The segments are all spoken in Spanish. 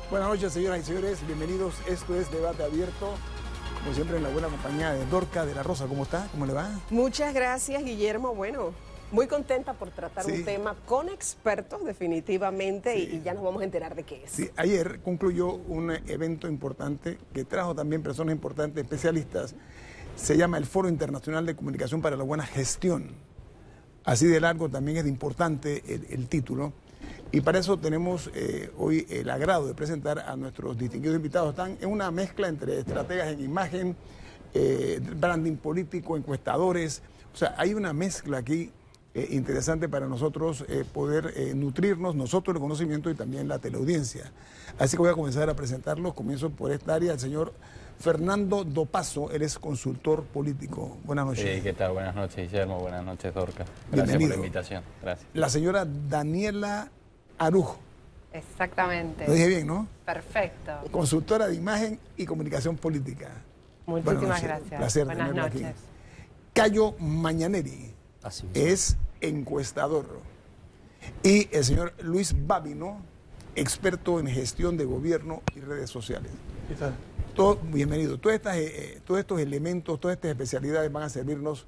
Buenas noches, señoras y señores, bienvenidos. Esto es Debate Abierto, como siempre en la buena compañía de Dorca de la Rosa. ¿Cómo está? ¿Cómo le va? Muchas gracias, Guillermo. Bueno, muy contenta por tratar un tema con expertos, definitivamente, y ya nos vamos a enterar de qué es. Sí, ayer concluyó un evento importante que trajo también personas importantes, especialistas. Se llama el Foro Internacional de Comunicación para la Buena Gestión. Así de largo también es de importante el título. Y para eso tenemos hoy el agrado de presentar a nuestros distinguidos invitados. Están en una mezcla entre estrategas en imagen, branding político, encuestadores. O sea, hay una mezcla aquí interesante para nosotros poder nutrirnos nosotros el conocimiento y también la teleaudiencia. Así que voy a comenzar a presentarlos. Comienzo por esta área, el señor Fernando Dopazo, él es consultor político. Buenas noches. Sí, ¿qué tal? Buenas noches, Guillermo. Buenas noches, Dorca. Gracias Bienvenido. por la invitación. Gracias. La señora Daniela Arujo. Exactamente. Lo dije bien, ¿no? Perfecto. Consultora de imagen y comunicación política. Muchísimas gracias. Placer Buenas tenerla noches. aquí. Cayo Mañaneri es encuestador. Y el señor Luis Babino, experto en gestión de gobierno y redes sociales. ¿Qué tal? Bienvenido. Todos estos elementos, todas estas especialidades van a servirnos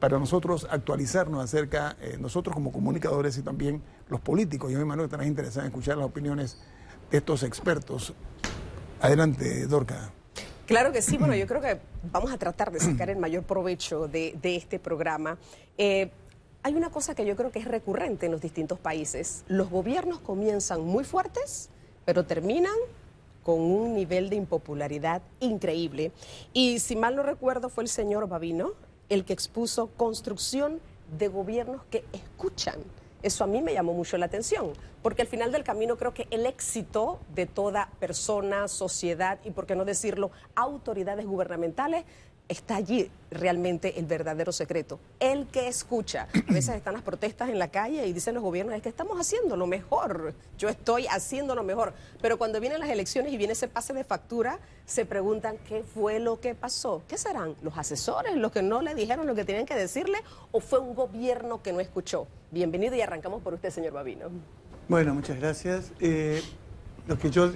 para nosotros actualizarnos acerca, nosotros como comunicadores y también los políticos. Yo me imagino que estarán interesados en escuchar las opiniones de estos expertos. Adelante, Dorca. Claro que sí, bueno, yo creo que vamos a tratar de sacar el mayor provecho de este programa. Hay una cosa que yo creo que es recurrente en los distintos países. Los gobiernos comienzan muy fuertes, pero terminan con un nivel de impopularidad increíble. Y si mal no recuerdo, fue el señor Babino el que expuso construcción de gobiernos que escuchan. Eso a mí me llamó mucho la atención, porque al final del camino creo que el éxito de toda persona, sociedad y, por qué no decirlo, autoridades gubernamentales, está allí realmente el verdadero secreto, el que escucha. A veces están las protestas en la calle y dicen los gobiernos, es que estamos haciendo lo mejor, yo estoy haciendo lo mejor. Pero cuando vienen las elecciones y viene ese pase de factura, se preguntan qué fue lo que pasó. ¿Qué serán? ¿Los asesores, los que no le dijeron lo que tenían que decirle, o fue un gobierno que no escuchó? Bienvenido y arrancamos por usted, señor Babino. Bueno, muchas gracias. Lo que yo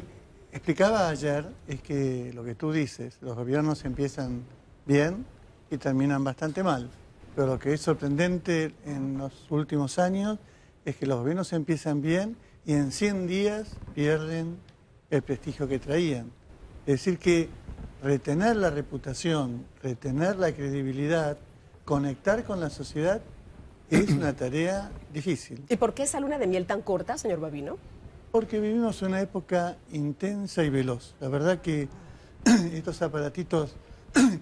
explicaba ayer es que lo que tú dices, los gobiernos empiezan bien y terminan bastante mal. Pero lo que es sorprendente en los últimos años es que los gobiernos empiezan bien y en 100 días pierden el prestigio que traían. Es decir que retener la reputación, retener la credibilidad, conectar con la sociedad es una tarea difícil. ¿Y por qué esa luna de miel tan corta, señor Babino? Porque vivimos una época intensa y veloz. La verdad que estos aparatitos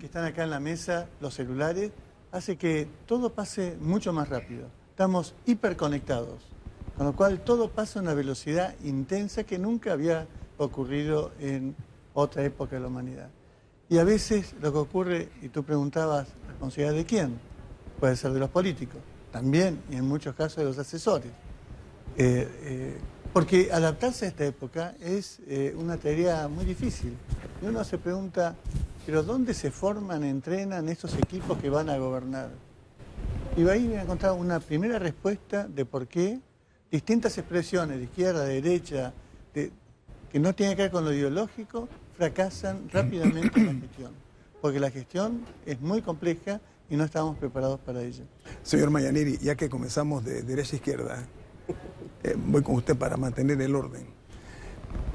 que están acá en la mesa, los celulares, hace que todo pase mucho más rápido. Estamos hiperconectados, con lo cual todo pasa a una velocidad intensa que nunca había ocurrido en otra época de la humanidad. Y a veces lo que ocurre, y tú preguntabas, ¿responsabilidad de quién? Puede ser de los políticos, también, y en muchos casos de los asesores. Porque adaptarse a esta época es una tarea muy difícil. Y uno se pregunta, ¿pero dónde se forman, entrenan estos equipos que van a gobernar? Y ahí voy a encontrar una primera respuesta de por qué distintas expresiones de izquierda, de derecha, que no tienen que ver con lo ideológico, fracasan rápidamente en la gestión. Porque la gestión es muy compleja y no estamos preparados para ello. Señor Mañaneri, ya que comenzamos de derecha a izquierda, voy con usted para mantener el orden.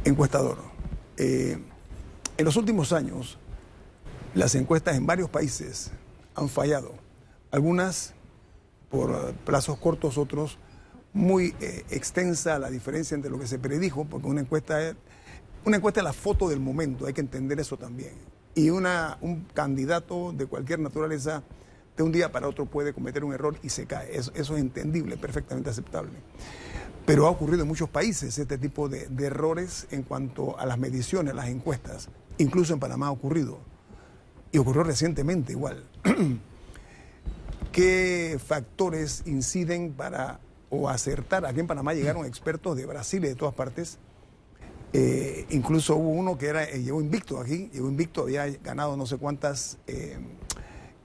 Encuestador, en los últimos años, las encuestas en varios países han fallado. Algunas por plazos cortos, otros muy extensa la diferencia entre lo que se predijo, porque una encuesta es la foto del momento, hay que entender eso también. Y un candidato de cualquier naturaleza, de un día para otro puede cometer un error y se cae. Eso es entendible, perfectamente aceptable. Pero ha ocurrido en muchos países este tipo de errores en cuanto a las mediciones, las encuestas. Incluso en Panamá ha ocurrido. Y ocurrió recientemente igual. ¿Qué factores inciden para acertar? Aquí en Panamá llegaron expertos de Brasil y de todas partes. Incluso hubo uno que llegó invicto aquí, había ganado no sé cuántas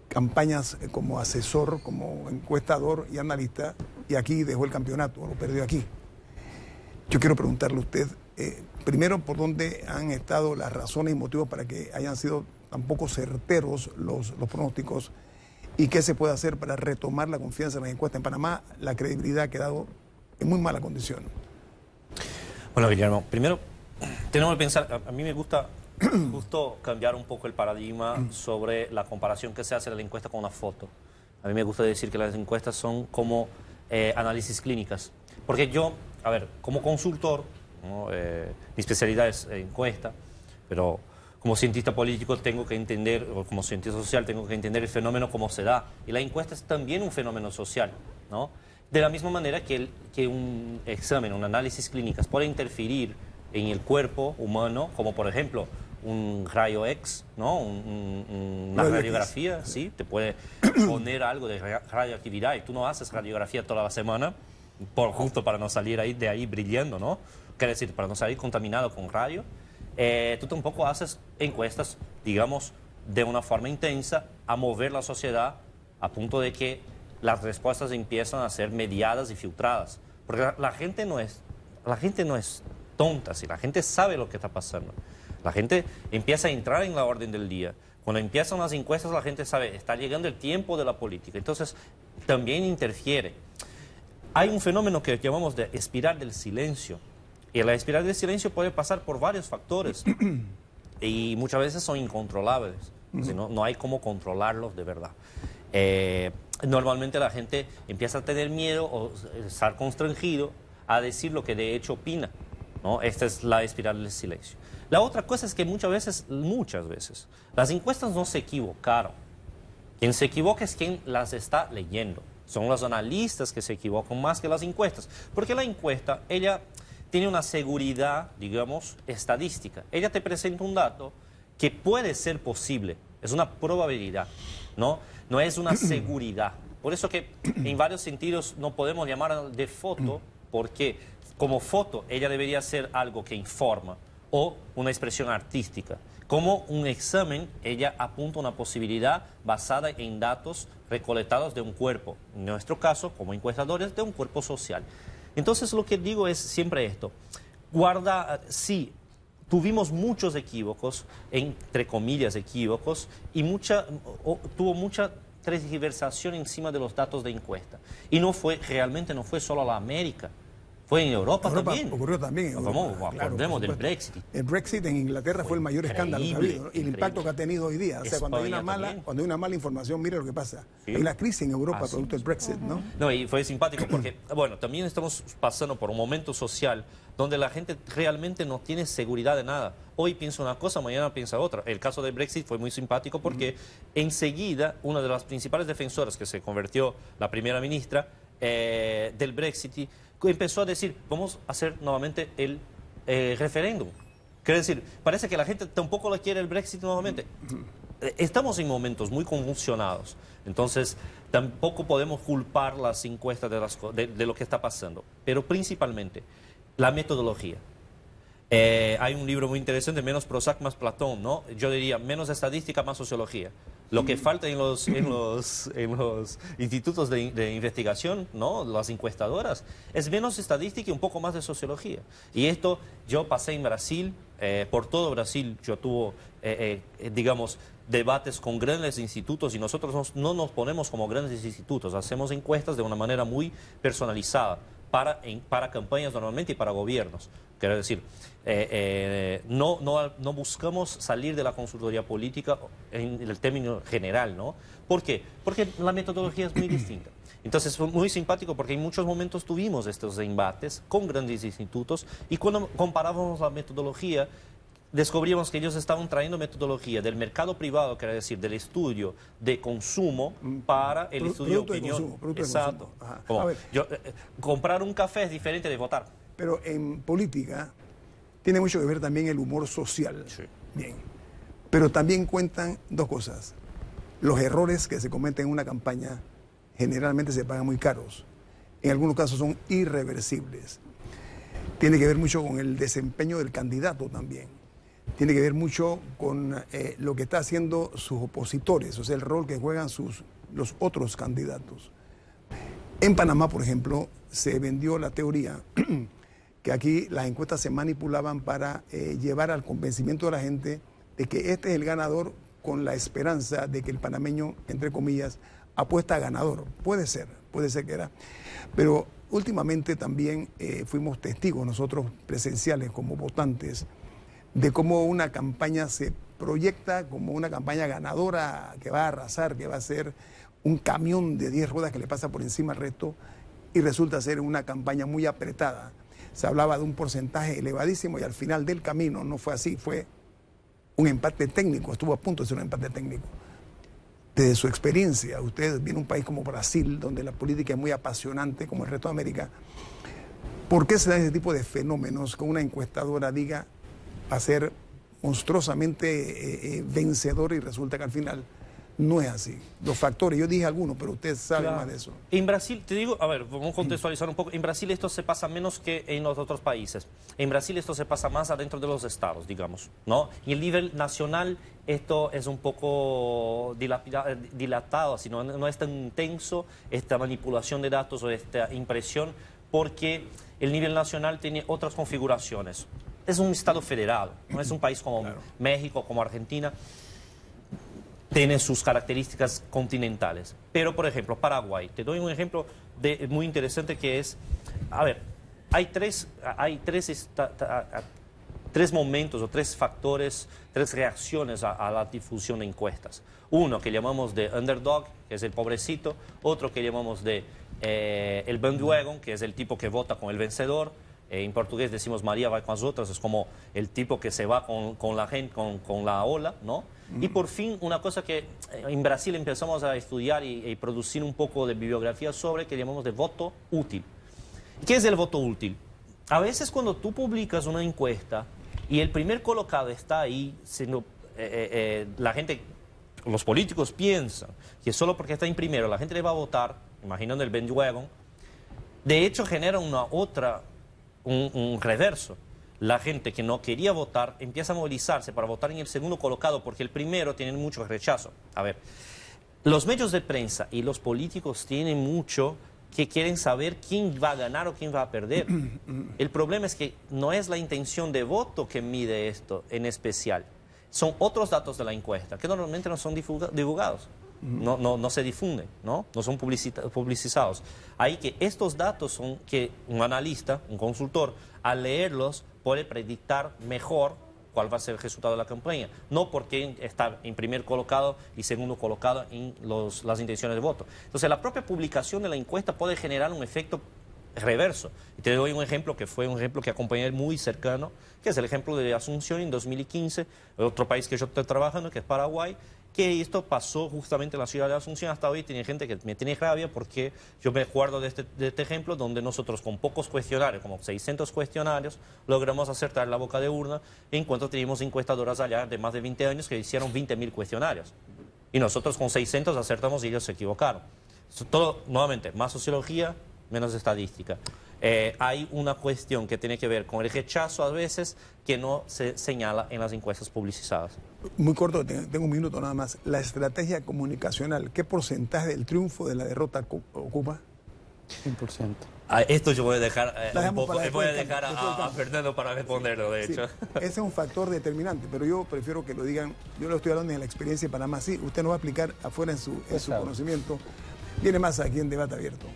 campañas como asesor, como encuestador y analista, y aquí dejó el campeonato, lo perdió aquí. Yo quiero preguntarle a usted, primero, por dónde han estado las razones y motivos para que hayan sido tan poco certeros los pronósticos y qué se puede hacer para retomar la confianza en las encuestas. En Panamá la credibilidad ha quedado en muy mala condición. Bueno, Guillermo, primero tenemos que pensar, a mí me gusta justo cambiar un poco el paradigma sobre la comparación que se hace de la encuesta con una foto. A mí me gusta decir que las encuestas son como análisis clínicas. Porque yo, a ver, como consultor, ¿no? Mi especialidad es encuesta, pero como cientista político tengo que entender, o como cientista social tengo que entender el fenómeno como se da. Y la encuesta es también un fenómeno social, ¿no? De la misma manera que un examen, un análisis clínicas puede interferir en el cuerpo humano, como por ejemplo un rayo X, ¿no? Una radiografía, ¿sí? Te puede poner algo de radioactividad y tú no haces radiografía toda la semana justo para no salir de ahí brillando, ¿no? Quiere decir, para no salir contaminado con radio. Tú tampoco haces encuestas, digamos, de una forma intensa a mover la sociedad a punto de que las respuestas empiezan a ser mediadas y filtradas. Porque la gente no es tonta, ¿sí? La gente sabe lo que está pasando. La gente empieza a entrar en la orden del día. Cuando empiezan las encuestas, la gente sabe, está llegando el tiempo de la política. Entonces, también interfiere. Hay un fenómeno que llamamos de espiral del silencio. Y la espiral del silencio puede pasar por varios factores. Y muchas veces son incontrolables. O sea, no hay cómo controlarlos de verdad. Normalmente la gente empieza a tener miedo o estar constrangido a decir lo que de hecho opina, ¿no? Esta es la espiral del silencio. La otra cosa es que muchas veces, las encuestas no se equivocaron. Quien se equivoca es quien las está leyendo. Son los analistas que se equivocan más que las encuestas. Porque la encuesta, ella tiene una seguridad, digamos, estadística. Ella te presenta un dato que puede ser posible. Es una probabilidad, ¿no? No es una seguridad. Por eso que en varios sentidos no podemos llamar de foto, porque como foto ella debería ser algo que informa o una expresión artística. Como un examen, ella apunta una posibilidad basada en datos recolectados de un cuerpo. En nuestro caso, como encuestadores, de un cuerpo social. Entonces, lo que digo es siempre esto. Sí, tuvimos muchos equívocos, entre comillas equívocos, y tuvo mucha tergiversación encima de los datos de encuesta. Y realmente no fue solo la América. Fue en Europa también. Ocurrió también en Europa. Acordemos del Brexit. El Brexit en Inglaterra fue el mayor escándalo que ha habido, ¿no? Y el impacto que ha tenido hoy día. O sea, cuando hay una mala información, mire lo que pasa. Sí. Hay una crisis en Europa producto del Brexit, ¿no? No, y fue simpático porque, bueno, también estamos pasando por un momento social donde la gente realmente no tiene seguridad de nada. Hoy piensa una cosa, mañana piensa otra. El caso del Brexit fue muy simpático porque enseguida una de las principales defensoras que se convirtió la primera ministra del Brexit empezó a decir, vamos a hacer nuevamente el referéndum. Quiere decir, parece que la gente tampoco le quiere el Brexit nuevamente. Estamos en momentos muy convulsionados, entonces tampoco podemos culpar las encuestas de lo que está pasando, pero principalmente la metodología. Hay un libro muy interesante, Menos Prozac, más Platón, ¿no? Yo diría, menos estadística, más sociología. Lo que falta en los institutos de investigación, ¿no? Las encuestadoras, es menos estadística y un poco más de sociología. Y esto, yo pasé en Brasil, por todo Brasil, yo tuve, digamos, debates con grandes institutos y nosotros no nos ponemos como grandes institutos, hacemos encuestas de una manera muy personalizada para campañas normalmente y para gobiernos. Quiero decir, no buscamos salir de la consultoría política en el término general, ¿no? ¿Por qué? Porque la metodología es muy distinta. Entonces fue muy simpático porque en muchos momentos tuvimos estos embates con grandes institutos y cuando comparábamos la metodología, descubrimos que ellos estaban trayendo metodología del mercado privado, quiere decir, del estudio de consumo para el estudio de opinión. Exacto. Comprar un café es diferente de votar. Pero en política tiene mucho que ver también el humor social. Sí. Bien. Pero también cuentan dos cosas. Los errores que se cometen en una campaña generalmente se pagan muy caros. En algunos casos son irreversibles. Tiene que ver mucho con el desempeño del candidato también. Tiene que ver mucho con lo que está haciendo sus opositores, o sea, el rol que juegan los otros candidatos. En Panamá, por ejemplo, se vendió la teoría que aquí las encuestas se manipulaban para llevar al convencimiento de la gente de que este es el ganador, con la esperanza de que el panameño, entre comillas, apuesta a ganador. Puede ser que era. Pero últimamente también fuimos testigos nosotros presenciales como votantes de cómo una campaña se proyecta como una campaña ganadora que va a arrasar, que va a ser un camión de 10 ruedas que le pasa por encima al resto, y resulta ser una campaña muy apretada. Se hablaba de un porcentaje elevadísimo y al final del camino no fue así, fue un empate técnico, estuvo a punto de ser un empate técnico. Desde su experiencia, usted viene a un país como Brasil, donde la política es muy apasionante, como el resto de América. ¿Por qué se dan ese tipo de fenómenos que una encuestadora diga va a ser monstruosamente vencedor y resulta que al final no es así? Los factores, yo dije algunos, pero usted sabe más de eso. En Brasil, te digo, a ver, vamos a contextualizar un poco. En Brasil esto se pasa menos que en los otros países. En Brasil esto se pasa más adentro de los estados, digamos, ¿no? Y el nivel nacional, esto es un poco dilatado, así, no es tan intenso esta manipulación de datos o esta impresión, porque el nivel nacional tiene otras configuraciones. Es un estado federal, no es un país como México, como Argentina. Tiene sus características continentales. Pero, por ejemplo, Paraguay. Te doy un ejemplo muy interesante que es... A ver, hay tres momentos o tres factores, tres reacciones a la difusión de encuestas. Uno que llamamos de underdog, que es el pobrecito. Otro que llamamos de el bandwagon, que es el tipo que vota con el vencedor. En portugués decimos María va con las otras, es como el tipo que se va con la gente, con la ola, ¿no? Y por fin, una cosa que en Brasil empezamos a estudiar y producir un poco de bibliografía sobre, que llamamos de voto útil. ¿Qué es el voto útil? A veces cuando tú publicas una encuesta y el primer colocado está ahí, la gente, los políticos piensan que solo porque está en primero la gente le va a votar, imaginando el bandwagon, de hecho genera un reverso. La gente que no quería votar empieza a movilizarse para votar en el segundo colocado porque el primero tiene mucho rechazo. A ver, los medios de prensa y los políticos tienen mucho que quieren saber quién va a ganar o quién va a perder. El problema es que no es la intención de voto que mide esto en especial. Son otros datos de la encuesta que normalmente no son divulgados. No se difunden, no son publicizados. Ahí que estos datos son que un analista, un consultor, al leerlos puede predictar mejor cuál va a ser el resultado de la campaña. No porque está en primer colocado y segundo colocado en las intenciones de voto. Entonces la propia publicación de la encuesta puede generar un efecto reverso. Y te doy un ejemplo que fue un ejemplo que acompañé muy cercano, que es el ejemplo de Asunción en 2015, otro país que yo estoy trabajando, que es Paraguay, que esto pasó justamente en la ciudad de Asunción. Hasta hoy tiene gente que me tiene rabia porque yo me acuerdo de este ejemplo donde nosotros con pocos cuestionarios, como 600 cuestionarios, logramos acertar la boca de urna, en cuanto teníamos encuestadoras allá de más de 20 años que hicieron 20.000 cuestionarios. Y nosotros con 600 acertamos y ellos se equivocaron. Todo, nuevamente, más sociología, menos estadística. Hay una cuestión que tiene que ver con el rechazo a veces que no se señala en las encuestas publicizadas. Muy corto, tengo un minuto nada más. La estrategia comunicacional, ¿qué porcentaje del triunfo de la derrota ocupa? 100%. Esto yo voy a dejar a Fernando para responderlo, de hecho. Ese es un factor determinante, pero yo prefiero que lo digan. Yo lo estoy hablando en la experiencia de Panamá. Sí, usted nos va a aplicar afuera en su conocimiento. Viene más aquí en Debate Abierto.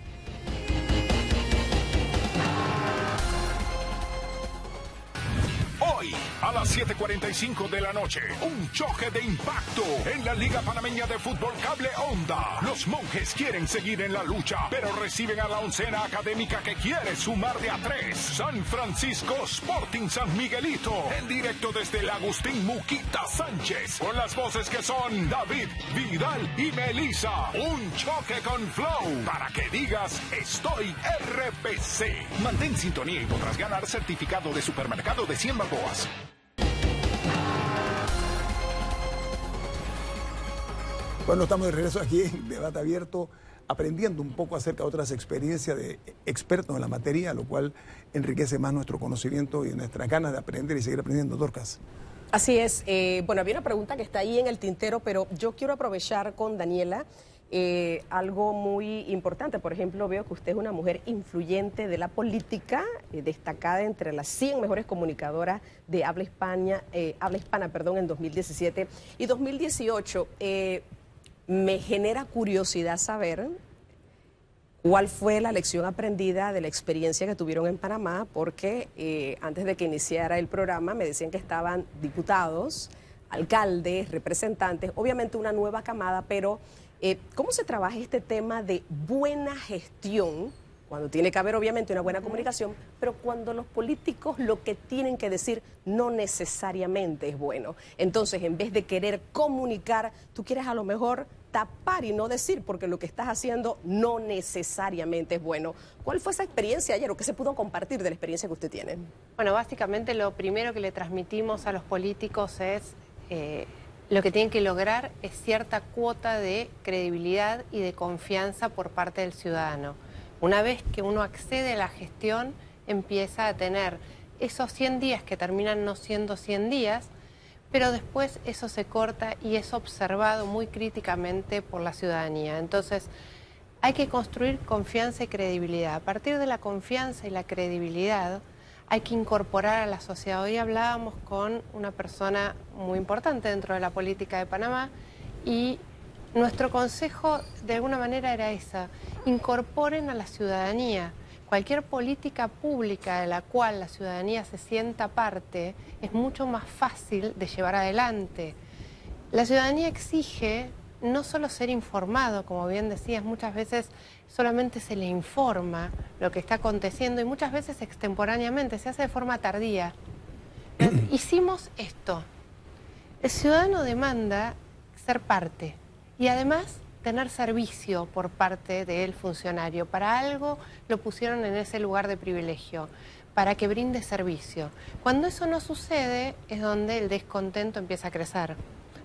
Hoy, a las 7:45 de la noche, un choque de impacto en la Liga Panameña de Fútbol Cable Onda. Los Monjes quieren seguir en la lucha, pero reciben a la oncena académica que quiere sumar de a 3. San Francisco Sporting San Miguelito, en directo desde el Agustín Muquita Sánchez, con las voces que son David, Vidal y Melissa. Un choque con flow, para que digas, estoy RPC. Mantén sintonía y podrás ganar certificado de supermercado de 100 balboas. Bueno, estamos de regreso aquí en Debate Abierto, aprendiendo un poco acerca de otras experiencias de expertos en la materia, lo cual enriquece más nuestro conocimiento y nuestras ganas de aprender y seguir aprendiendo. Dorcas. Así es. Bueno, había una pregunta que está ahí en el tintero, pero yo quiero aprovechar con Daniela algo muy importante. Por ejemplo, veo que usted es una mujer influyente de la política, destacada entre las 100 mejores comunicadoras de habla hispana, en 2017 y 2018. Me genera curiosidad saber cuál fue la lección aprendida de la experiencia que tuvieron en Panamá, porque antes de que iniciara el programa me decían que estaban diputados, alcaldes, representantes, obviamente una nueva camada, pero ¿cómo se trabaja este tema de buena gestión? Cuando tiene que haber obviamente una buena comunicación, pero cuando los políticos lo que tienen que decir no necesariamente es bueno. Entonces, en vez de querer comunicar, tú quieres a lo mejor tapar y no decir, porque lo que estás haciendo no necesariamente es bueno. ¿Cuál fue esa experiencia ayer o qué se pudo compartir de la experiencia que usted tiene? Bueno, básicamente lo primero que le transmitimos a los políticos es lo que tienen que lograr es cierta cuota de credibilidad y de confianza por parte del ciudadano. Una vez que uno accede a la gestión, empieza a tener esos 100 días que terminan no siendo 100 días, pero después eso se corta y es observado muy críticamente por la ciudadanía. Entonces, hay que construir confianza y credibilidad. A partir de la confianza y la credibilidad, hay que incorporar a la sociedad. Hoy hablábamos con una persona muy importante dentro de la política de Panamá y nuestro consejo de alguna manera era esa: incorporen a la ciudadanía. Cualquier política pública de la cual la ciudadanía se sienta parte es mucho más fácil de llevar adelante. La ciudadanía exige no solo ser informado, como bien decías, muchas veces solamente se le informa lo que está aconteciendo y muchas veces extemporáneamente, se hace de forma tardía. Hicimos esto. El ciudadano demanda ser parte y además tener servicio por parte del funcionario. Para algo lo pusieron en ese lugar de privilegio, para que brinde servicio. Cuando eso no sucede es donde el descontento empieza a crecer.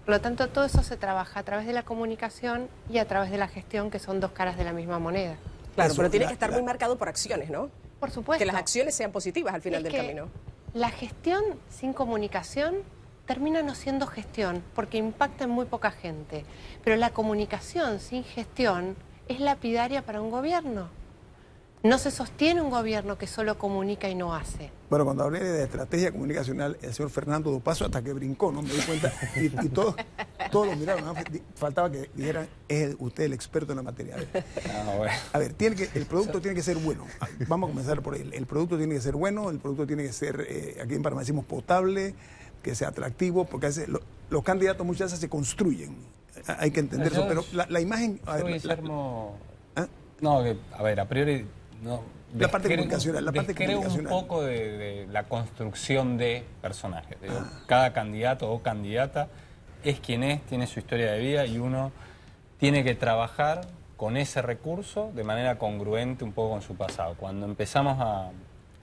Por lo tanto, todo eso se trabaja a través de la comunicación y a través de la gestión, que son dos caras de la misma moneda. Claro, pero tiene que estar muy marcado por acciones, ¿no? Por supuesto. Que las acciones sean positivas al final del camino. La gestión sin comunicación termina no siendo gestión, porque impacta en muy poca gente. Pero la comunicación sin gestión es lapidaria para un gobierno. No se sostiene un gobierno que solo comunica y no hace. Bueno, cuando hablé de estrategia comunicacional, el señor Fernando Dupazo hasta que brincó, ¿no? Me di cuenta, y todos lo miraron, ¿no? Faltaba que dijeran, es usted el experto en la materia. A ver, el producto tiene que ser bueno. Vamos a comenzar por ahí. El producto tiene que ser bueno, el producto tiene que ser, aquí en Panamá decimos potable, que sea atractivo, porque a veces los candidatos muchas veces se construyen. Hay que entender eso, pero la imagen... A ver, no, a ver, a priori... No, la parte comunicacional, un poco de la construcción de personajes. Cada candidato o candidata es quien es, tiene su historia de vida y uno tiene que trabajar con ese recurso de manera congruente un poco con su pasado. Cuando empezamos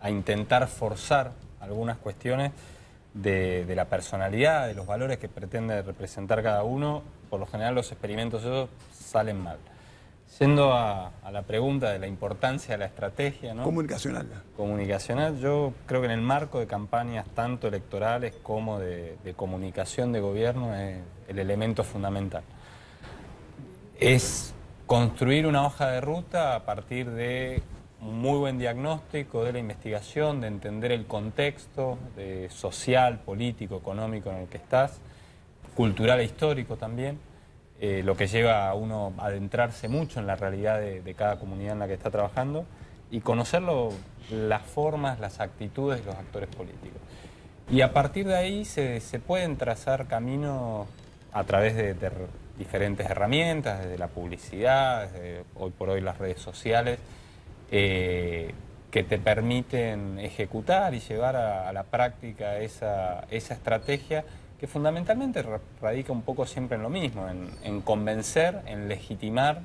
a intentar forzar algunas cuestiones de la personalidad, de los valores que pretende representar cada uno, por lo general los experimentos esos salen mal. Yendo a la pregunta de la importancia de la estrategia, ¿no? Comunicacional, yo creo que en el marco de campañas tanto electorales como de comunicación de gobierno es el elemento fundamental. Es construir una hoja de ruta a partir de un muy buen diagnóstico de la investigación, de entender el contexto social, político, económico en el que estás, cultural e histórico también. Lo que lleva a uno a adentrarse mucho en la realidad de cada comunidad en la que está trabajando y conocer las formas, las actitudes de los actores políticos. Y a partir de ahí se pueden trazar caminos a través de diferentes herramientas, desde la publicidad, desde hoy por hoy las redes sociales, que te permiten ejecutar y llevar a la práctica esa estrategia, que fundamentalmente radica un poco siempre en lo mismo, en convencer, en legitimar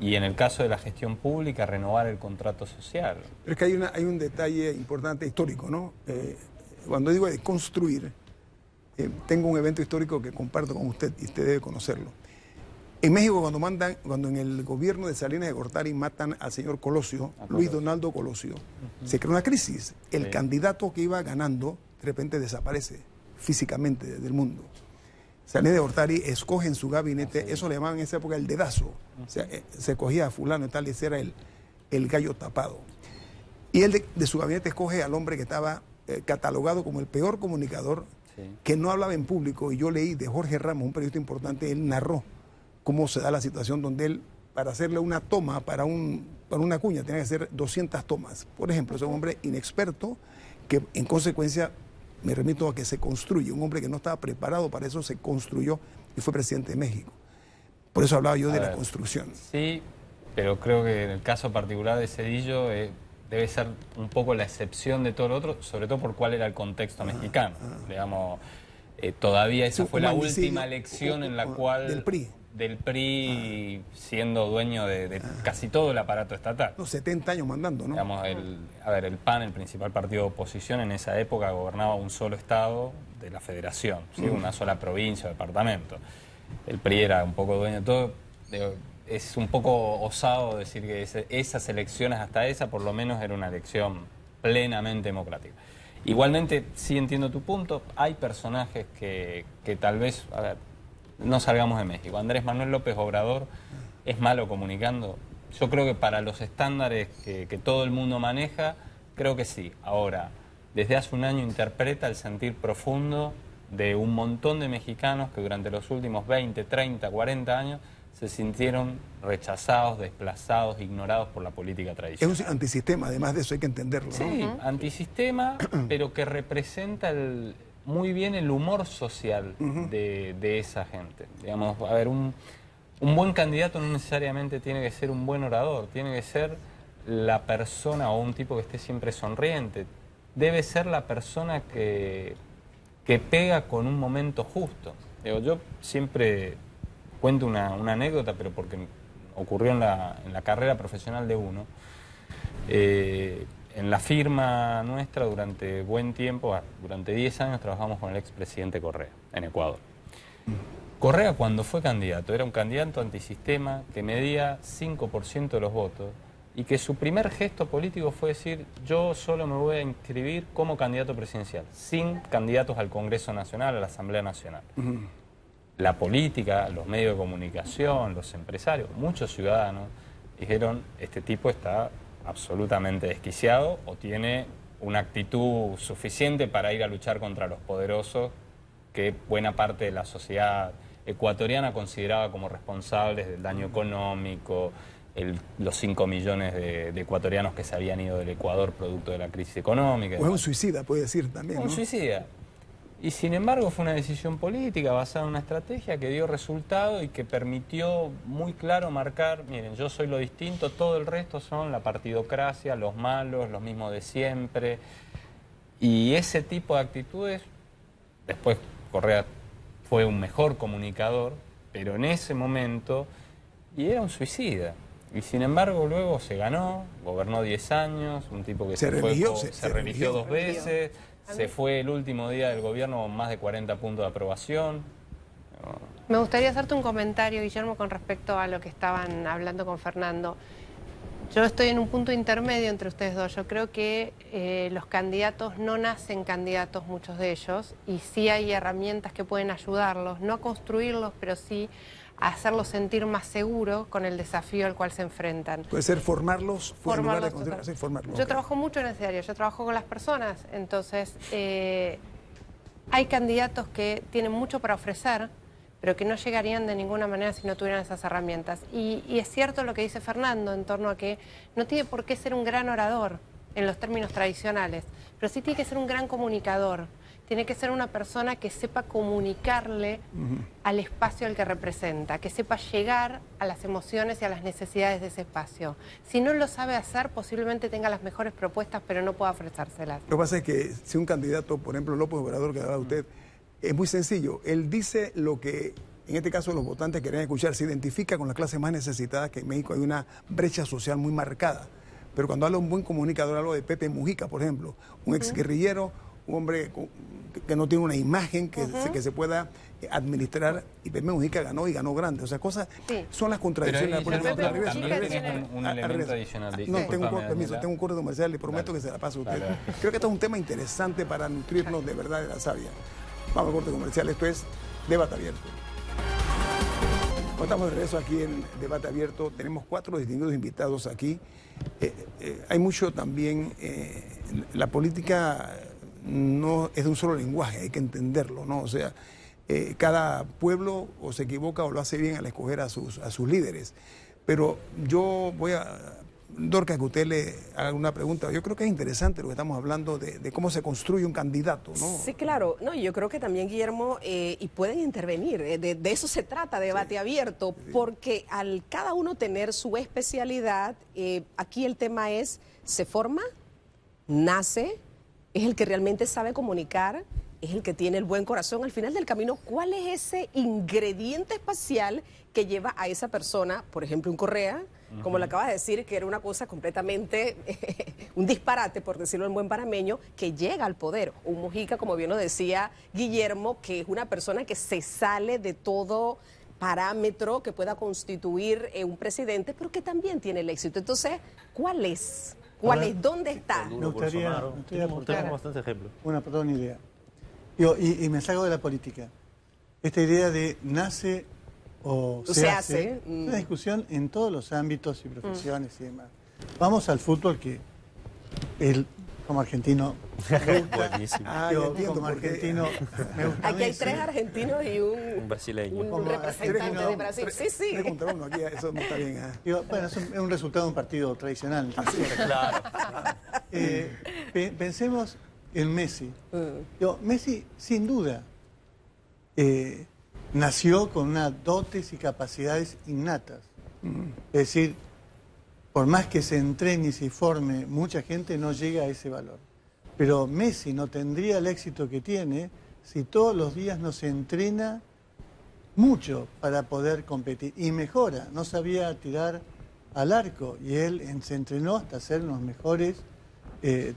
y en el caso de la gestión pública, renovar el contrato social. Pero es que hay un detalle importante histórico, ¿no? Cuando digo de construir, tengo un evento histórico que comparto con usted y usted debe conocerlo. En México, cuando en el gobierno de Salinas de Gortari matan al señor Colosio, Luis Donaldo Colosio, se crea una crisis. El candidato que iba ganando de repente desaparece físicamente del mundo. Sané de Gortari escoge en su gabinete, eso le llamaban en esa época el dedazo. O sea, se cogía a fulano y tal, y ese era el gallo tapado. Y él de su gabinete escoge al hombre que estaba catalogado como el peor comunicador, que no hablaba en público. Y yo leí de Jorge Ramos, un periodista importante, él narró cómo se da la situación donde él, para hacerle una toma para una cuña, tenía que hacer 200 tomas. Por ejemplo, es un hombre inexperto que en consecuencia, me remito a que se construye, un hombre que no estaba preparado para eso, se construyó y fue presidente de México. Por eso hablaba yo de la construcción. Sí, pero creo que en el caso particular de Zedillo debe ser un poco la excepción de todo lo otro, sobre todo por cuál era el contexto mexicano. Digamos, todavía esa fue la última elección en la cual... Del PRI siendo dueño de casi todo el aparato estatal. Los 70 años mandando, ¿no? Digamos, el PAN, el principal partido de oposición, en esa época gobernaba un solo estado de la federación, ¿sí? Una sola provincia o departamento. El PRI era un poco dueño de todo. Es un poco osado decir que esas elecciones, hasta esa, por lo menos era una elección plenamente democrática. Igualmente, sí entiendo tu punto, hay personajes que tal vez... A ver, no salgamos de México. Andrés Manuel López Obrador es malo comunicando. Yo creo que para los estándares que todo el mundo maneja, creo que sí. Ahora, desde hace un año interpreta el sentir profundo de un montón de mexicanos que durante los últimos 20, 30, 40 años se sintieron rechazados, desplazados, ignorados por la política tradicional. Es un antisistema, además de eso hay que entenderlo, ¿no? Sí, antisistema, pero que representa muy bien el humor social de esa gente. Digamos, a ver, un buen candidato no necesariamente tiene que ser un buen orador, tiene que ser la persona o un tipo que esté siempre sonriente. Debe ser la persona que pega con un momento justo. Digo, yo siempre cuento una anécdota, pero porque ocurrió en la carrera profesional de uno. En la firma nuestra durante buen tiempo, durante 10 años trabajamos con el expresidente Correa en Ecuador. Correa cuando fue candidato era un candidato antisistema que medía 5% de los votos y que su primer gesto político fue decir yo solo me voy a inscribir como candidato presidencial, sin candidatos al Congreso Nacional, a la Asamblea Nacional. La política, los medios de comunicación, los empresarios, muchos ciudadanos dijeron este tipo está absolutamente desquiciado o tiene una actitud suficiente para ir a luchar contra los poderosos que buena parte de la sociedad ecuatoriana consideraba como responsables del daño económico, los 5 millones de ecuatorianos que se habían ido del Ecuador producto de la crisis económica. O es un suicida, puede decir también, ¿no? Un suicida. Y sin embargo fue una decisión política basada en una estrategia que dio resultado y que permitió muy claro marcar, miren, yo soy lo distinto, todo el resto son la partidocracia, los malos, los mismos de siempre. Y ese tipo de actitudes, después Correa fue un mejor comunicador, pero en ese momento, y era un suicida. Y sin embargo luego se ganó, gobernó 10 años, un tipo que se religió 2 veces. Se fue el último día del gobierno con más de 40 puntos de aprobación. Me gustaría hacerte un comentario, Guillermo, con respecto a lo que estaban hablando con Fernando. Yo estoy en un punto intermedio entre ustedes dos. Yo creo que los candidatos no nacen candidatos, muchos de ellos, y sí hay herramientas que pueden ayudarlos, no a construirlos, pero sí a hacerlos sentir más seguros con el desafío al cual se enfrentan. Puede ser formarlos, formarlos. Yo okay. Trabajo mucho en ese área, yo trabajo con las personas, entonces hay candidatos que tienen mucho para ofrecer, pero que no llegarían de ninguna manera si no tuvieran esas herramientas. Y es cierto lo que dice Fernando en torno a que no tiene por qué ser un gran orador en los términos tradicionales, pero sí tiene que ser un gran comunicador. Tiene que ser una persona que sepa comunicarle al espacio al que representa, que sepa llegar a las emociones y a las necesidades de ese espacio. Si no lo sabe hacer, posiblemente tenga las mejores propuestas, pero no pueda ofrecérselas. Lo que pasa es que si un candidato, por ejemplo, López Obrador, que hablaba usted, es muy sencillo. Él dice lo que, en este caso, los votantes querían escuchar. Se identifica con la clase más necesitada, que en México hay una brecha social muy marcada. Pero cuando habla un buen comunicador, hablo de Pepe Mujica, por ejemplo, un exguerrillero, un hombre que no tiene una imagen que se pueda administrar, y Pepe Mujica ganó y ganó grande. O sea, cosas son las contradicciones de la política. También tienes un elemento adicional. No, tengo un corte comercial, le prometo que se la paso a usted. Creo que esto es un tema interesante para nutrirnos de verdad de la savia. Vamos al corte comercial, esto es Debate Abierto. Estamos de regreso aquí en Debate Abierto. Tenemos 4 distinguidos invitados aquí. Hay mucho también, la política no es de un solo lenguaje, hay que entenderlo, ¿no? O sea, cada pueblo o se equivoca o lo hace bien al escoger a sus líderes. Pero yo voy a, Dorcas, que usted le haga una pregunta. Yo creo que es interesante lo que estamos hablando de cómo se construye un candidato, ¿no? Sí, claro. No, yo creo que también, Guillermo, y pueden intervenir, de eso se trata, Debate Abierto, porque al cada uno tener su especialidad, aquí el tema es, ¿se forma? ¿Nace? ¿Es el que realmente sabe comunicar? ¿Es el que tiene el buen corazón? Al final del camino, ¿cuál es ese ingrediente espacial que lleva a esa persona, por ejemplo, un Correa, como le acabas de decir, que era una cosa completamente, un disparate, por decirlo en buen panameño, que llega al poder? Un Mujica, como bien lo decía Guillermo, que es una persona que se sale de todo parámetro que pueda constituir un presidente, pero que también tiene el éxito. Entonces, ¿cuál es? ¿Cuál es? ¿Dónde está? Me gustaría aportar bastantes ejemplos. una idea. Y me salgo de la política. Esta idea de nace o se hace, es una discusión en todos los ámbitos y profesiones y demás. Vamos al fútbol, que él, como argentino, me gusta. Como argentino, me gusta. Aquí hay 3 argentinos y un brasileño. Un representante de Brasil. Sí, sí. 3 contra 1, aquí eso no está bien. Bueno, es un resultado de un partido tradicional. Claro. Pensemos en Messi. Messi, sin duda, nació con unas dotes y capacidades innatas. Es decir, por más que se entrene y se forme, mucha gente no llega a ese valor. Pero Messi no tendría el éxito que tiene si todos los días no se entrena mucho para poder competir. Y mejora, no sabía tirar al arco y él se entrenó hasta ser uno de los mejores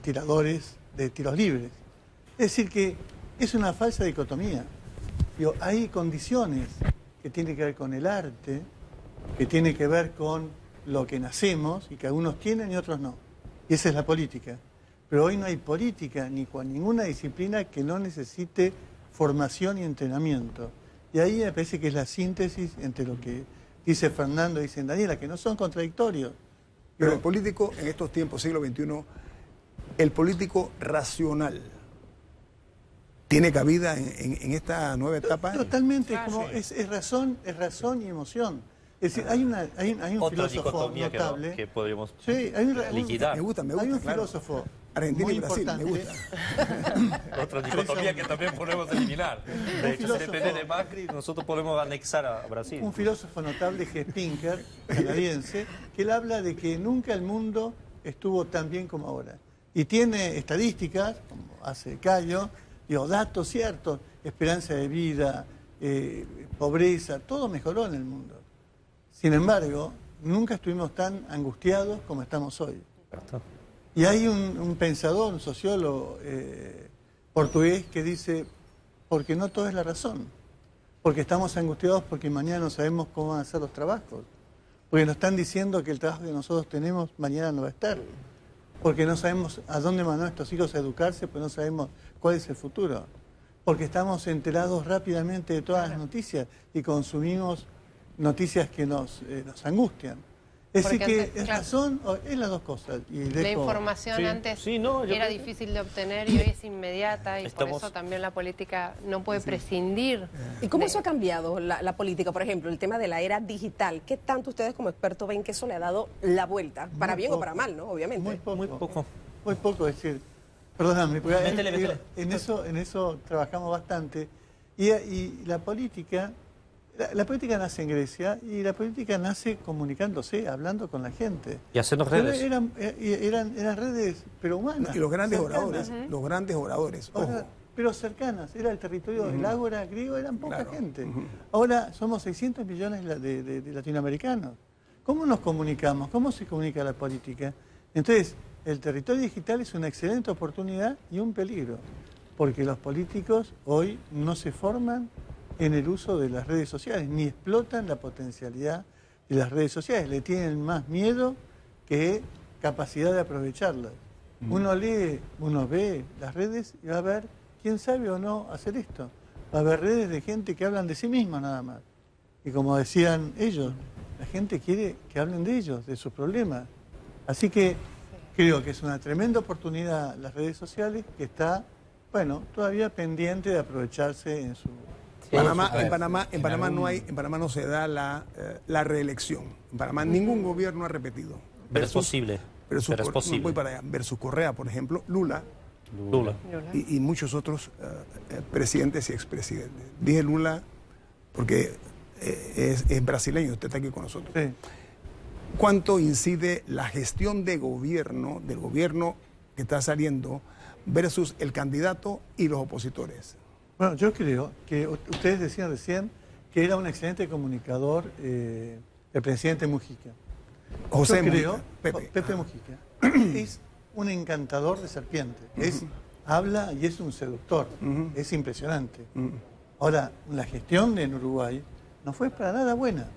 tiradores de tiros libres. Es decir, que es una falsa dicotomía. Hay condiciones que tienen que ver con el arte, que tienen que ver con lo que nacemos y que algunos tienen y otros no. Y esa es la política. Pero hoy no hay política ni con ninguna disciplina que no necesite formación y entrenamiento. Y ahí me parece que es la síntesis entre lo que dice Fernando y dice Daniela, que no son contradictorios. Pero el político en estos tiempos, siglo XXI, el político racional, ¿tiene cabida en esta nueva etapa? Totalmente, es razón y emoción. Es decir, hay un filósofo notable. Que podríamos liquidar. Me gusta. Hay un filósofo Argentina muy y Brasil, importante. me gusta. Otra dicotomía que también podemos eliminar. De hecho, si depende de Macri, nosotros podemos anexar a Brasil. Un filósofo notable, G. Pinker, canadiense, que él habla de que nunca el mundo estuvo tan bien como ahora. Y tiene estadísticas, como hace Cayo, datos ciertos, esperanza de vida, pobreza, todo mejoró en el mundo. Sin embargo, nunca estuvimos tan angustiados como estamos hoy. Y hay un pensador, un sociólogo portugués que dice, porque no todo es la razón. Porque estamos angustiados porque mañana no sabemos cómo van a ser los trabajos. Porque nos están diciendo que el trabajo que nosotros tenemos mañana no va a estar. Porque no sabemos a dónde van nuestros hijos a educarse, porque no sabemos cuál es el futuro. Porque estamos enterados rápidamente de todas las noticias y consumimos noticias que nos angustian. Es decir, que es razón, es las dos cosas. Y la información antes era difícil de obtener y hoy es inmediata y por eso también la política no puede prescindir. ¿Y cómo eso ha cambiado la política? Por ejemplo, el tema de la era digital. ¿Qué tanto ustedes como expertos ven que eso le ha dado la vuelta? Para bien o para mal, ¿no? Obviamente. Muy poco. Muy poco, es decir, perdóname, porque en eso trabajamos bastante. Y la política... La política nace en Grecia y la política nace comunicándose, hablando con la gente. Y haciendo redes. Eran redes, pero humanas. Y los grandes oradores, ojo. Pero cercanas. Era el territorio del ágora griego, eran poca gente. Ahora somos 600 millones de latinoamericanos. ¿Cómo nos comunicamos? ¿Cómo se comunica la política? Entonces, el territorio digital es una excelente oportunidad y un peligro. Porque los políticos hoy no se forman en el uso de las redes sociales, ni explotan la potencialidad de las redes sociales, le tienen más miedo que capacidad de aprovecharlas. Uno lee, uno ve las redes y va a ver quién sabe o no hacer esto. va a haber redes de gente que hablan de sí misma nada más. Y como decían ellos, la gente quiere que hablen de ellos, de sus problemas. Así que creo que es una tremenda oportunidad las redes sociales que está, bueno, todavía pendiente de aprovecharse en su... En Panamá no se da la reelección. En Panamá ningún gobierno ha repetido. Pero es posible. Pero es posible. Voy para allá. Versus Correa, por ejemplo, Lula. Y muchos otros presidentes y expresidentes. Dije Lula porque es brasileño, usted está aquí con nosotros. Sí. ¿Cuánto incide la gestión de gobierno, del gobierno que está saliendo, versus el candidato y los opositores? Bueno, yo creo que ustedes decían recién que era un excelente comunicador el presidente Mujica. José yo creo, Mujica, Pepe Mujica. Es un encantador de serpientes. Habla y es un seductor. Es impresionante. Ahora, la gestión en Uruguay no fue para nada buena.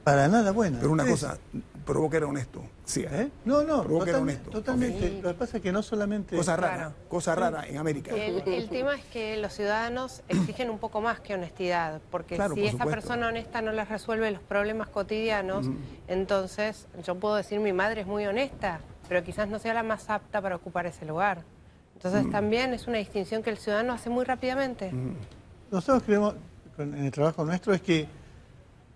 Para nada buena. Pero una cosa, probó que era honesto. Sí, No, probó que era honesto. Totalmente. Sí. Lo que pasa es que no solamente... Cosa rara en América. El tema es que los ciudadanos exigen un poco más que honestidad, porque Claro, si por esa supuesto. persona honesta no les resuelve los problemas cotidianos, entonces yo puedo decir mi madre es muy honesta, pero quizás no sea la más apta para ocupar ese lugar. Entonces también es una distinción que el ciudadano hace muy rápidamente. Nosotros creemos, en el trabajo nuestro, es que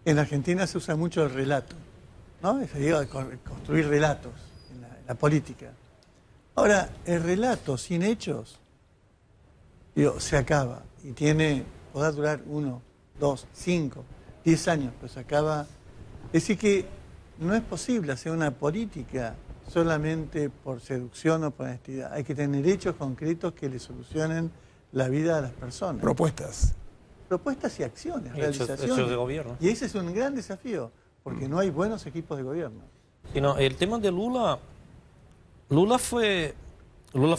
en Argentina se usa mucho el relato, ¿no? Se llega a construir relatos en la política. Ahora, el relato sin hechos, se acaba y podrá durar 1, 2, 5, 10 años, pero se acaba. Es decir que no es posible hacer una política solamente por seducción o por honestidad. Hay que tener hechos concretos que le solucionen la vida a las personas. Propuestas Y acciones, Hechos realizaciones. de gobierno. Y ese es un gran desafío, porque no hay buenos equipos de gobierno. Sí, no, el tema de Lula fue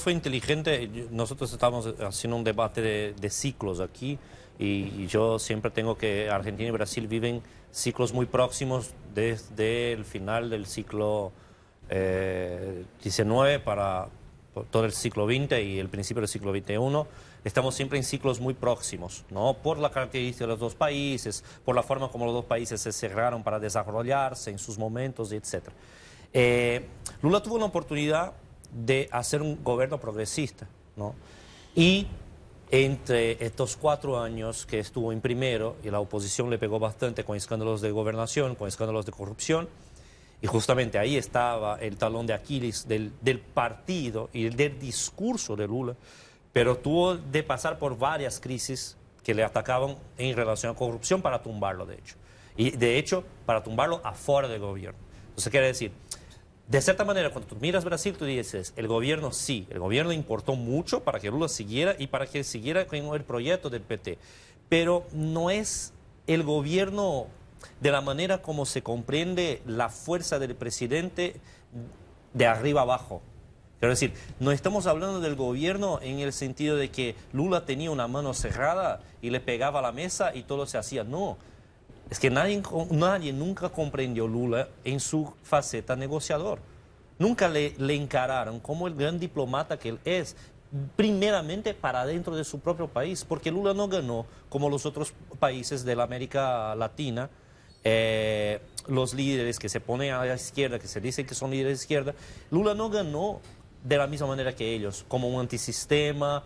inteligente. Nosotros estamos haciendo un debate de ciclos aquí y yo siempre tengo que Argentina y Brasil viven ciclos muy próximos desde el final del siglo XIX para todo el siglo XX y el principio del siglo XXI. Estamos siempre en ciclos muy próximos, ¿no? Por la característica de los dos países, por la forma como los dos países se cerraron para desarrollarse en sus momentos, etc. Lula tuvo la oportunidad de hacer un gobierno progresista, ¿no? Y entre estos 4 años que estuvo en primero, y la oposición le pegó bastante con escándalos de gobernación, con escándalos de corrupción, y justamente ahí estaba el talón de Aquiles del partido y del discurso de Lula, pero tuvo de pasar por varias crisis que le atacaban en relación a corrupción para tumbarlo, de hecho. Y de hecho, para tumbarlo afuera del gobierno. Entonces, quiere decir, de cierta manera, cuando tú miras Brasil, tú dices, el gobierno sí, el gobierno importó mucho para que Lula siguiera y para que siguiera con el proyecto del PT, pero no es el gobierno de la manera como se comprende la fuerza del presidente de arriba abajo. Quiero decir, no estamos hablando del gobierno en el sentido de que Lula tenía una mano cerrada y le pegaba a la mesa y todo se hacía. No, es que nadie nunca comprendió Lula en su faceta negociador. Nunca le encararon como el gran diplomata que él es, primeramente para dentro de su propio país, porque Lula no ganó como los otros países de la América Latina, los líderes que se ponen a la izquierda, que se dicen que son líderes de izquierda. Lula no ganó de la misma manera que ellos, como un antisistema,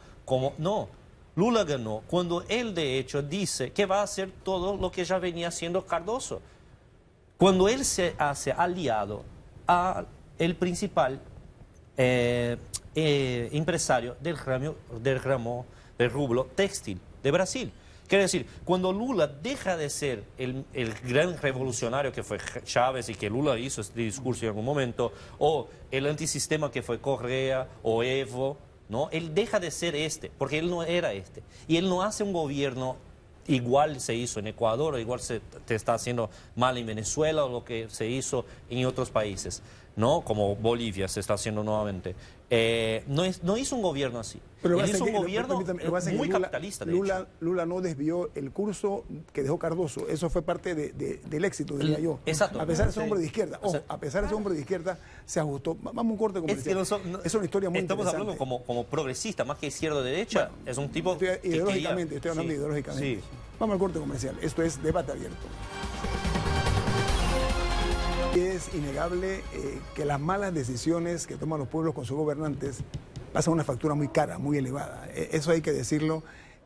no. Lula ganó cuando él de hecho dice que va a hacer todo lo que ya venía haciendo Cardoso. Cuando él se hace aliado a el principal empresario del rubro textil de Brasil. Quiere decir, cuando Lula deja de ser el gran revolucionario que fue Chávez y que Lula hizo este discurso en algún momento, o el antisistema que fue Correa o Evo, ¿no? Él deja de ser porque él no era este. Y él no hace un gobierno igual se hizo en Ecuador, o igual se está haciendo mal en Venezuela, o lo que se hizo en otros países, ¿no? Como Bolivia se está haciendo nuevamente. No hizo un gobierno así. Pero Él lo que hizo pasa un es que- gobierno permítame, lo que pasa es que muy capitalista, de hecho. Lula no desvió el curso que dejó Cardoso. Eso fue parte del éxito, diría yo. Exacto. A pesar de ser Sí. hombre de izquierda. O sea, Ojo, a pesar de ser hombre de izquierda, se ajustó. Vamos a un corte Es comercial. que Es una historia muy estamos interesante. hablando como progresista, más que izquierda o derecha. Es un tipo que Ideológicamente, quería- estoy hablando sí, ideológicamente. sí. Vamos al corte comercial. Esto es Debate Abierto. Es innegable que las malas decisiones que toman los pueblos con sus gobernantes pasan una factura muy cara, muy elevada. Eso hay que decirlo.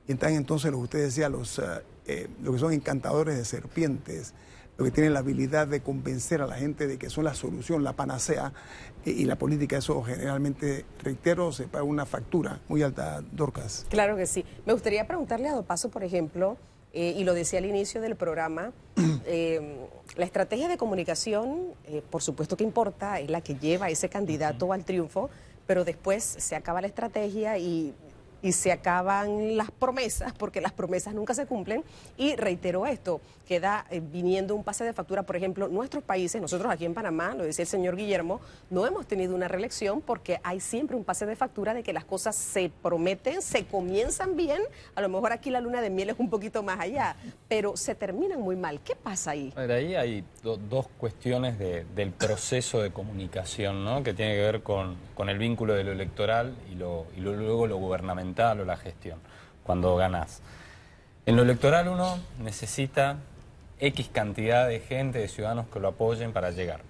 Y están entonces lo que usted decía, lo que son encantadores de serpientes, lo que tienen la habilidad de convencer a la gente de que son la solución, la panacea, y la política, eso generalmente, reitero, se paga una factura muy alta, Dorcas. Claro que sí. Me gustaría preguntarle a Dopazo, por ejemplo, y lo decía al inicio del programa, la estrategia de comunicación, por supuesto que importa, es la que lleva a ese candidato al triunfo, pero después se acaba la estrategia y se acaban las promesas, porque las promesas nunca se cumplen. Y reitero esto, queda viniendo un pase de factura. Por ejemplo, nuestros países, nosotros aquí en Panamá, lo decía el señor Guillermo, no hemos tenido una reelección porque hay siempre un pase de factura de que las cosas se prometen, se comienzan bien, a lo mejor aquí la luna de miel es un poquito más allá, pero se terminan muy mal. ¿Qué pasa ahí? De ahí hay dos cuestiones del proceso de comunicación, ¿no? Que tiene que ver con el vínculo de lo electoral y luego lo gubernamental o la gestión, cuando ganás. En lo electoral uno necesita X cantidad de gente, de ciudadanos que lo apoyen para llegar.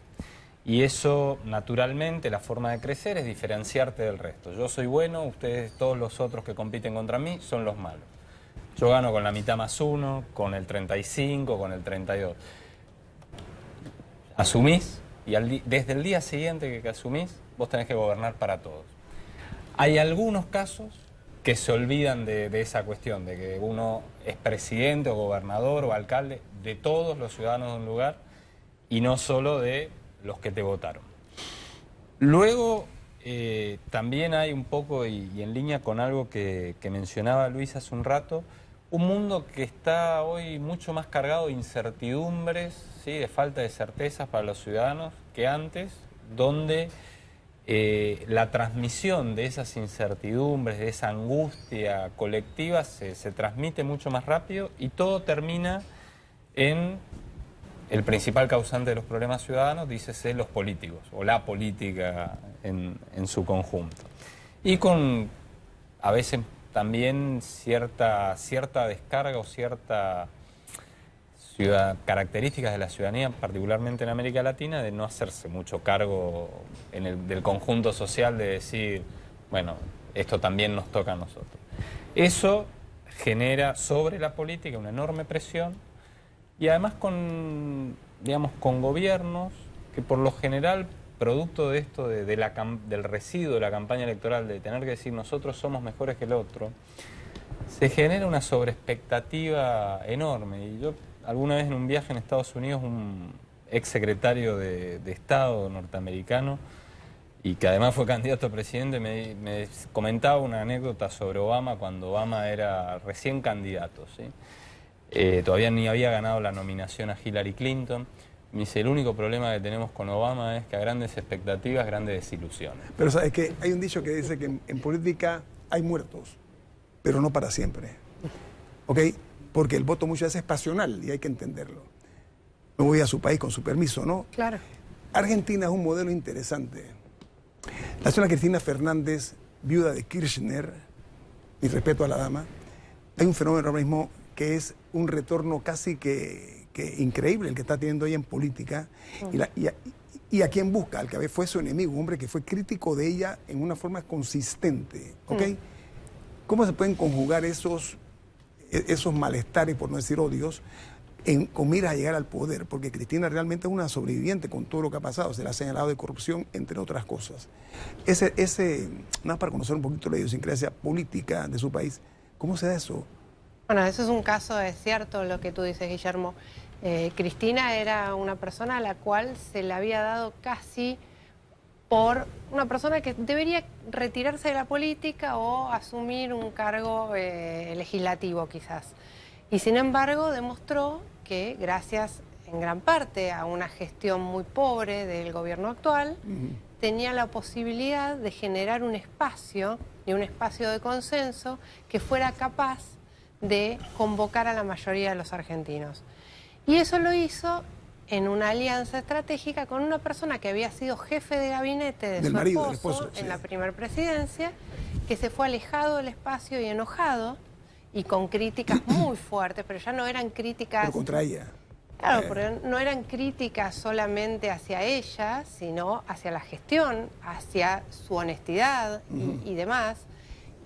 Y eso, naturalmente, la forma de crecer es diferenciarte del resto. Yo soy bueno, ustedes, todos los otros que compiten contra mí, son los malos. Yo gano con la mitad más uno, con el 35, con el 32. Asumís, y desde el día siguiente que asumís, vos tenés que gobernar para todos. Hay algunos casos que se olvidan de esa cuestión, de que uno es presidente o gobernador o alcalde de todos los ciudadanos de un lugar y no solo de los que te votaron. Luego, también hay un poco, y en línea con algo que mencionaba Luis hace un rato, un mundo que está hoy mucho más cargado de incertidumbres, ¿sí? De falta de certezas para los ciudadanos que antes, donde la transmisión de esas incertidumbres, de esa angustia colectiva se transmite mucho más rápido y todo termina en el principal causante de los problemas ciudadanos, dícese los políticos o la política en su conjunto. Y con a veces también cierta descarga o cierta características de la ciudadanía, particularmente en América Latina, de no hacerse mucho cargo del conjunto social, de decir, bueno, esto también nos toca a nosotros. Eso genera sobre la política una enorme presión y además con gobiernos que por lo general, producto de esto, del residuo de la campaña electoral, de tener que decir nosotros somos mejores que el otro, se genera una sobreexpectativa enorme. Y yo alguna vez en un viaje en Estados Unidos, un exsecretario de Estado norteamericano, y que además fue candidato a presidente, me comentaba una anécdota sobre Obama cuando Obama era recién candidato, ¿sí? Todavía ni había ganado la nominación a Hillary Clinton. Me dice, el único problema que tenemos con Obama es que a grandes expectativas, grandes desilusiones. Pero sabes que hay un dicho que dice que en política hay muertos, pero no para siempre. ¿Ok? Porque el voto muchas veces es pasional y hay que entenderlo. Me voy a su país con su permiso, ¿no? Claro. Argentina es un modelo interesante. La señora Cristina Fernández, viuda de Kirchner, y respeto a la dama, hay un fenómeno ahora mismo que es un retorno casi que increíble el que está teniendo ella en política, y a quien busca, al que fue su enemigo, un hombre que fue crítico de ella en una forma consistente, ¿ok? ¿Cómo se pueden conjugar esos malestares, por no decir odios, con miras a llegar al poder? Porque Cristina realmente es una sobreviviente con todo lo que ha pasado, se le ha señalado de corrupción, entre otras cosas. Nada para conocer un poquito la idiosincrasia política de su país, ¿cómo se da eso? Bueno, eso es un caso, es cierto lo que tú dices, Guillermo. Cristina era una persona a la cual se le había dado casi por una persona que debería retirarse de la política o asumir un cargo legislativo quizás. Y sin embargo demostró que gracias en gran parte a una gestión muy pobre del gobierno actual, tenía la posibilidad de generar un espacio, y un espacio de consenso, que fuera capaz de convocar a la mayoría de los argentinos. Y eso lo hizo en una alianza estratégica con una persona que había sido jefe de gabinete de su esposo en la primera presidencia, que se fue alejado del espacio y enojado, y con críticas muy fuertes, pero ya no eran críticas... Pero contra ella. Claro, porque no eran críticas solamente hacia ella, sino hacia la gestión, hacia su honestidad y demás.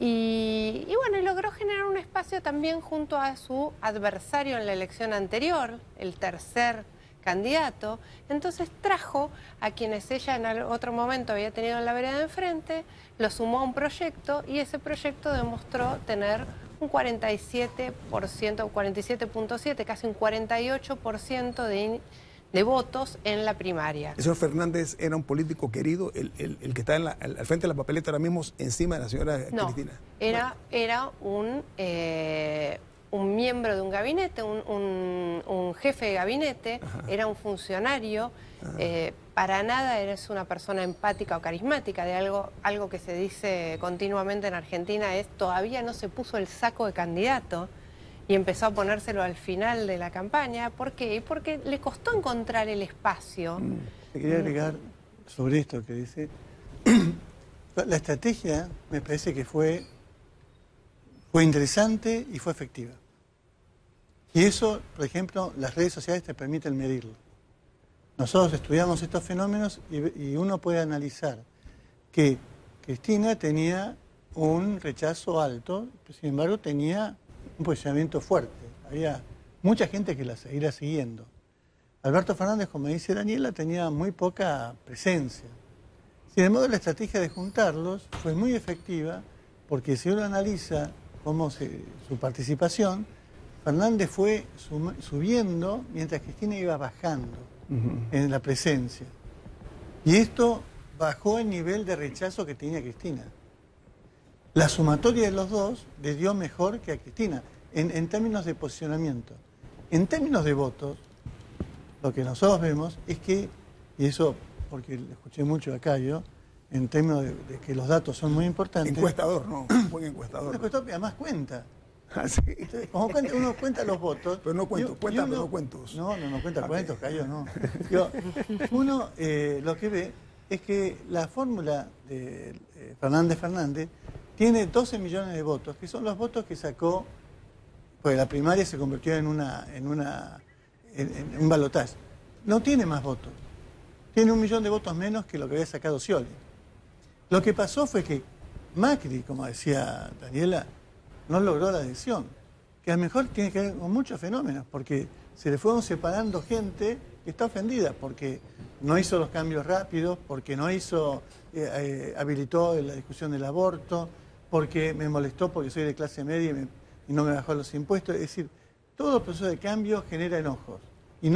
Y bueno, y logró generar un espacio también junto a su adversario en la elección anterior, el tercer candidato. Entonces trajo a quienes ella en otro momento había tenido en la vereda de enfrente, lo sumó a un proyecto, y ese proyecto demostró tener un 47%, 47.7%, casi un 48% de votos en la primaria. El señor Fernández era un político querido, el que está al frente de la papeleta ahora mismo encima de la señora Cristina. Era un miembro de un gabinete, un jefe de gabinete, era un funcionario, para nada eres una persona empática o carismática. De algo que se dice continuamente en Argentina es: todavía no se puso el saco de candidato y empezó a ponérselo al final de la campaña. ¿Por qué? Porque le costó encontrar el espacio. Te quería agregar sobre esto que dice. La estrategia me parece que fue interesante y fue efectiva. Y eso, por ejemplo, las redes sociales te permiten medirlo. Nosotros estudiamos estos fenómenos y uno puede analizar que Cristina tenía un rechazo alto, sin embargo tenía un posicionamiento fuerte. Había mucha gente que la seguía siguiendo. Alberto Fernández, como dice Daniela, tenía muy poca presencia. Sin embargo, la estrategia de juntarlos fue muy efectiva, porque si uno analiza su participación, Fernández fue subiendo mientras Cristina iba bajando en la presencia. Y esto bajó el nivel de rechazo que tenía Cristina. La sumatoria de los dos le dio mejor que a Cristina, en términos de posicionamiento. En términos de votos, lo que nosotros vemos es que, y eso porque le escuché mucho a Cayo, en términos de que los datos son muy importantes. Encuestador, ¿no? Un buen encuestador. Un encuestador que además cuenta. Ah, sí. Entonces, como uno cuenta los votos... Pero no cuento, cuenta, pero no cuentos. No cuenta cuentos, Cayo, no. Uno lo que ve es que la fórmula de Fernández tiene 12 millones de votos, que son los votos que sacó, pues la primaria se convirtió en un balotaje. No tiene más votos. Tiene 1 millón de votos menos que lo que había sacado Scioli. Lo que pasó fue que Macri, como decía Daniela, no logró la adhesión, que a lo mejor tiene que ver con muchos fenómenos, porque se le fueron separando gente que está ofendida, porque no hizo los cambios rápidos, porque no habilitó la discusión del aborto, porque me molestó porque soy de clase media y no me bajó los impuestos. Es decir, todo proceso de cambio genera enojos, y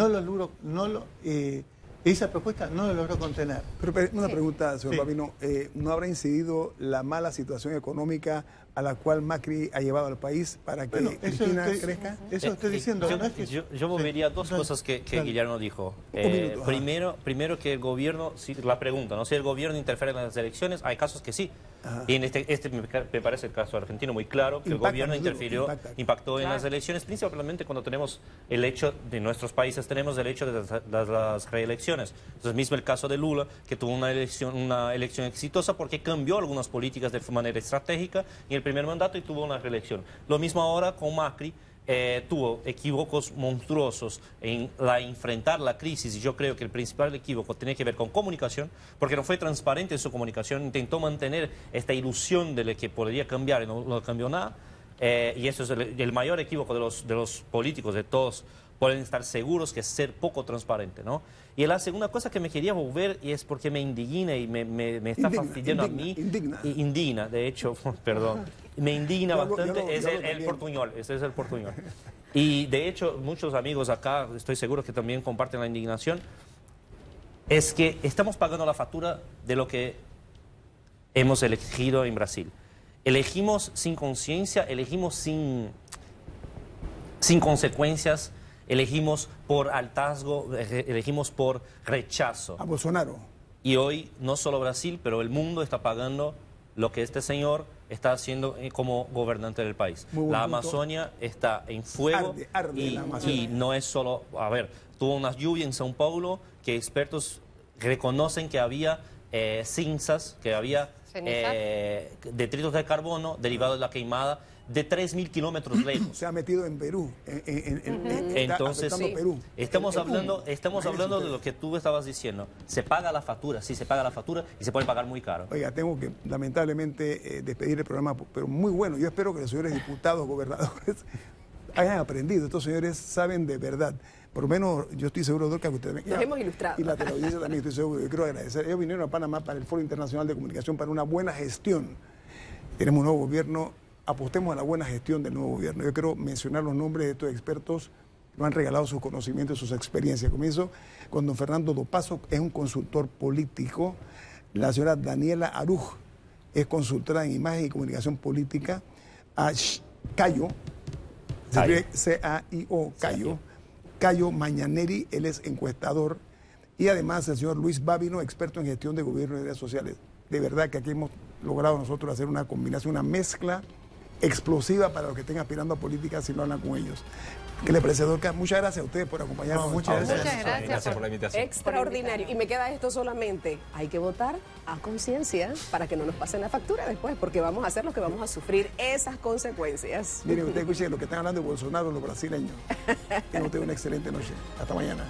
esa propuesta no lo logró contener. Pero una pregunta, señor Pavino, ¿no habrá incidido la mala situación económica a la cual Macri ha llevado al país para que Cristina crezca? Eso estoy diciendo. Yo movería dos cosas que Guillermo dijo. Primero que el gobierno, la pregunta, ¿no? Si el gobierno interfiere en las elecciones, hay casos que sí. Y en este me parece el caso argentino muy claro, que el gobierno impactó en las elecciones, principalmente cuando tenemos el hecho de nuestros países, tenemos el hecho de las reelecciones. Entonces, mismo el caso de Lula, que tuvo una elección exitosa porque cambió algunas políticas de manera estratégica en el primer mandato y tuvo una reelección. Lo mismo ahora con Macri. Tuvo equívocos monstruosos en enfrentar la crisis, y yo creo que el principal equívoco tiene que ver con comunicación, porque no fue transparente en su comunicación, intentó mantener esta ilusión de que podría cambiar y no cambió nada, y eso es el mayor equívoco de los políticos, de todos. Pueden estar seguros que es ser poco transparente, ¿no? Y la segunda cosa que me quería volver, y es porque me indigna y me está fastidiando a mí. Indigna, de hecho, perdón. Me indigna bastante, es el portuñol, ese es el portuñol. Y de hecho, muchos amigos acá, estoy seguro que también comparten la indignación, es que estamos pagando la factura de lo que hemos elegido en Brasil. Elegimos sin conciencia, elegimos sin consecuencias, elegimos por hartazgo, elegimos por rechazo. A Bolsonaro. Y hoy no solo Brasil, pero el mundo está pagando lo que este señor está haciendo como gobernante del país. La Amazonia está en fuego arde la Amazonia. y no es solo, a ver, tuvo unas lluvias en São Paulo que expertos reconocen que había cinzas, que había detritos de carbono derivados de la queimada de 3.000 kilómetros lejos. Se ha metido en Perú. Entonces, sí. Perú. estamos hablando de lo que tú estabas diciendo. Se paga la factura, sí, se paga la factura y se puede pagar muy caro. Oiga, tengo que lamentablemente despedir el programa, pero muy bueno. Yo espero que los señores diputados, gobernadores, hayan aprendido. Estos señores saben de verdad. Por lo menos yo estoy seguro, Dorca, que ustedes... Nos hemos ilustrado. Y la teleaudiencia también, estoy seguro. Yo quiero agradecer. Ellos vinieron a Panamá para el Foro Internacional de Comunicación para una buena gestión. Tenemos un nuevo gobierno. Apostemos a la buena gestión del nuevo gobierno. Yo quiero mencionar los nombres de estos expertos que nos han regalado sus conocimientos, sus experiencias. Comienzo con don Fernando Dopazo, es un consultor político. La señora Daniela Aruj es consultora en imagen y comunicación política. Cayo, se escribe C-A-I-O, Cayo Mañaneri, él es encuestador. Y además el señor Luis Bávino, experto en gestión de gobierno y redes sociales. De verdad que aquí hemos logrado nosotros hacer una combinación, una mezcla explosiva para los que estén aspirando a política si lo hablan con ellos. ¿Qué le parece, Dorca? Muchas gracias a ustedes por acompañarnos. Muchas gracias. Gracias por la invitación. Extraordinario. Y me queda esto solamente. Hay que votar a conciencia para que no nos pasen la factura después, porque vamos a hacer lo que vamos a sufrir esas consecuencias. Miren, ustedes escuchen lo que están hablando de Bolsonaro, los brasileños. Tengan ustedes una excelente noche. Hasta mañana.